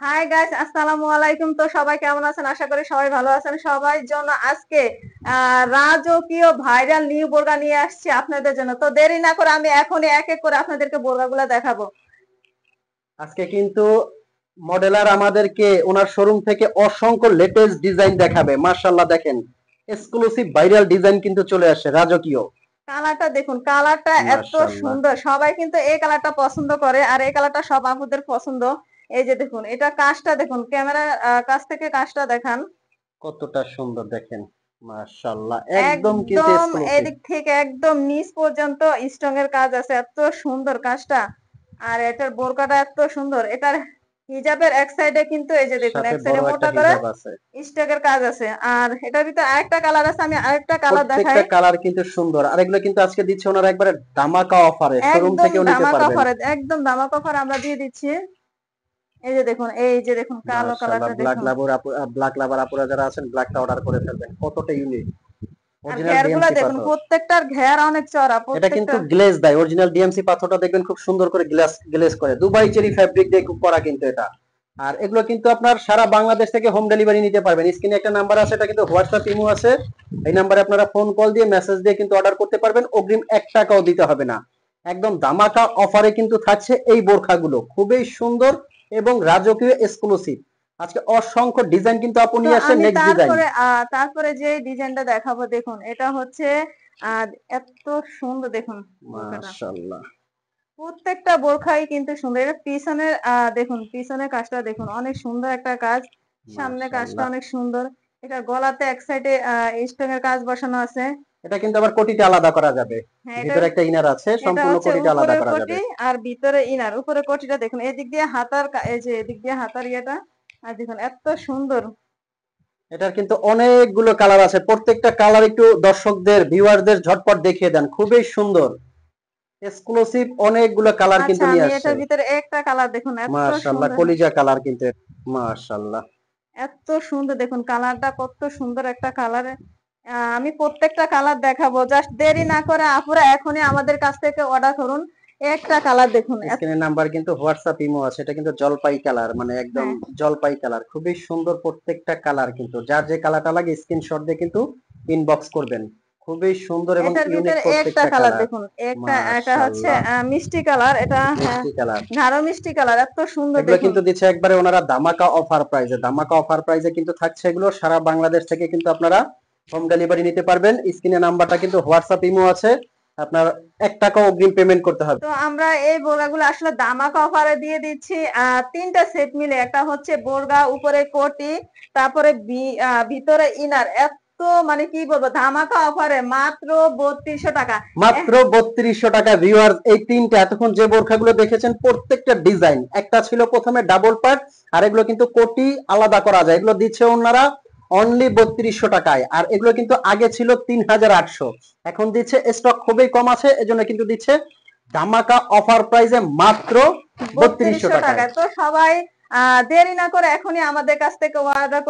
Hi guys, আসসালামু আলাইকুম। তো সবাই কেমন আছেন? আশা করি সবাই ভালো আছেন। সবার জন্য আজকে রাজকীয় ভাইরাল নিউ বোরকা নিয়ে আসছি আপনাদের জন্য। তো দেরি না করে আমি এখনই এক এক করে আপনাদেরকে বোরকাগুলো দেখাবো। আজকে কিন্তু মডেলার আমাদেরকে ওনার শোরুম থেকে অসংখ্য লেটেস্ট ডিজাইন দেখাবে। মাশাআল্লাহ, দেখেন এক্সক্লুসিভ ভাইরাল ডিজাইন কিন্তু চলে আসছে, রাজকীয়। কালারটা দেখুন, কালারটা এত মাশাআল্লাহ, সুন্দর। সবাই কিন্তু এই কালারটা পছন্দ করে, আর এই কালারটা সব আপুদের পছন্দ। এই যে দেখুন, এটা কাজটা দেখুন, ক্যামেরা কাছ থেকে কাজটা দেখান। কতটা সুন্দর দেখেন। মাশাআল্লাহ, একদম কিন্তু একদম এক্সক্লুসিভ। এদিক থেকে একদম নিচ পর্যন্ত স্ট্রং এর কাজ আছে, এত সুন্দর কাজটা। আর এটার বোরকাটা এত সুন্দর। এটার হিজাবের এক সাইডে কিন্তু এই যে দেখুন, সাথে এক সাইডে বড় একটা মোটা করে হিজাব আছে। স্ট্রোকের কাজ আছে। আর এটার ভিতরে আরেকটা কালার আছে, আমি আরেকটা কালার দেখাই। প্রত্যেকটা কালার কিন্তু সুন্দর, আর এগুলো কিন্তু আজকে দিচ্ছে ওনারা একবারে ধামাকা অফারে, শোরুম একদম থেকেও নিতে ধামাকা পারবেন। অফারে, একদম ধামাকা অফার আমরা দিয়ে দিচ্ছি। এই যে দেখুন, এই যে দেখুন কালো মাশাআল্লাহ, কালারটা দেখুন। ব্ল্যাক লাভার আপুরা যারা আছেন, ব্ল্যাকটা অর্ডার করে ফেলবেন। কতটা ইউনিক, আর অরিজিনাল ঘের গুলা ডিএমসি দেখুন, পাথর। প্রত্যেকটার ঘের অনেক চড়া এটা কিন্তু প্রত্যেকটা। গ্লেজ দেয়, অরিজিনাল ডিএমসি পাথরটা দেখবেন খুব সুন্দর করে গ্লাস গ্লেজ করে, দুবাই চেরি ফ্যাব্রিক দিয়ে করা কিন্তু এটা। আর এগুলো কিন্তু আপনার সারা বাংলাদেশ থেকে হোম ডেলিভারি নিতে পারবেন। স্ক্রিনে একটা নাম্বার আছে, এটা কিন্তু হোয়াটসঅ্যাপ ইমো আছে। এই নাম্বারে আপনারা ফোন কল দিয়ে মেসেজ দিয়ে কিন্তু অর্ডার করতে পারবেন, অগ্রিম 1 টাকাও দিতে হবে না। একদম ধামাকা অফারে কিন্তু থাকছে এই বোরখাগুলো, খুবই সুন্দর এবং রাজকীয় এক্সক্লুসিভ। আজকে অসংখ্য ডিজাইন কিন্তু আপনি তো নিয়ে আসেন, আমি নেক্সট ডিজাইন। তারপরে যে ডিজাইনটা দেখাবো দেখুন, এটা হচ্ছে এত সুন্দর দেখুন বোরখাটা। মাশাআল্লাহ, প্রত্যেকটা বোরখাই কিন্তু সুন্দর। এটা পিছনের দেখুন, পিছনের কাজটা দেখুন, অনেক সুন্দর একটা কাজ। সামনে কাজটা মাশাআল্লাহ। অনেক সুন্দর। এটা গলাতে এক সাইডে স্টোন এর কাজ বসানো আছে। এটা কিন্তু আবার কোটিটা আলাদা করা যাবে। হ্যাঁ, এটা ভিতরে একটা ইনার আছে, এটা সম্পূর্ণ হচ্ছে কোটিটা আলাদা উপরের করা যাবে। কোটি আর ভিতরে ইনার। উপরে কোটিটা দেখুন, এদিক দিয়ে এই যে এদিক দিয়ে হাতার ইয়েটা। আর দেখুন এত সুন্দর। এটার কিন্তু অনেকগুলো কালার আছে, প্রত্যেকটা কালার একটু দর্শকদের ভিউয়ারদের ঝটপট দেখিয়ে দেন। খুবই সুন্দর এক্সক্লুসিভ, অনেকগুলো কালার আচ্ছা, কিন্তু নিয়ে আমি আসছে। এটার ভিতরে একটা কালার দেখুন, এত মাশাআল্লাহ, সুন্দর। কলিজা কালার কিন্তু। মাশাআল্লাহ, এত সুন্দর দেখুন, কালারটা কত সুন্দর একটা কালার। আমি প্রত্যেকটা কালার দেখাবো, জাস্ট দেরি না করে আপুরা এখনই আমাদের কাছ থেকে অর্ডার করুন। একটা কালার দেখুন স্ক্রিনের নাম্বার কিন্তু হোয়াটসঅ্যাপ ইমো আছে। এটা কিন্তু জলপাই কালার, মানে একদম হ্যাঁ, জলপাই কালার, খুবই সুন্দর প্রত্যেকটা কালার। কিন্তু যার যে কালারটা লাগে স্ক্রিনশট দিয়ে কিন্তু ইনবক্স করবেন। খুবই সুন্দর এবং এটার ইউনিক ভিতরে একটা প্রত্যেকটা কালার কালার। দেখুন। এটা হচ্ছে মাশাআল্লাহ, মিষ্টি কালার। এটা হ্যাঁ, মিষ্টি কালার। গাঢ় মিষ্টি কালার, এত সুন্দর এগুলো দেখুন। কিন্তু দিচ্ছে একবারে ওনারা ধামাকা অফার প্রাইজে, ধামাকা অফার প্রাইজে কিন্তু থাকছে এগুলো। সারা বাংলাদেশ থেকে কিন্তু আপনারা হোম ডেলিভারি নিতে পারবেন। স্ক্রিনে নাম্বারটা কিন্তু হোয়াটসঅ্যাপ ইমো আছে। আপনার 1 টাকা অগ্রিম পেমেন্ট করতে হবে। তো আমরা এই বোরগাগুলো আসলে দামাকা অফারে দিয়ে দিচ্ছি। তিনটা সেট মিলে, একটা হচ্ছে বোরগা, উপরে কোটি, তারপরে ভিতরে ইনার। এত মানে কি বলবো, ধামাকা অফারে মাত্র 3200 টাকা। মাত্র 3200 টাকা। ভিউয়ার্স, এই তিনটা এতক্ষণ যে বোরখাগুলো দেখেছেন প্রত্যেকটা ডিজাইন, একটা ছিল প্রথমে ডাবল পার্ট, আর এগুলো কিন্তু কোটি আলাদা করা যায়। এগুলো দিচ্ছে ওনারা অনলি 3200 টাকায়। আর এগুলো কিন্তু আগে ছিল 3800, এখন দিচ্ছে স্টক খুবই কম আছে, এজন্য কিন্তু দিচ্ছে ধামাকা অফার প্রাইসে মাত্র 3200 3200 টাকায়। টাকায়। তো সবাই দেরি না করে এখনই আমাদের কাছ থেকে অর্ডার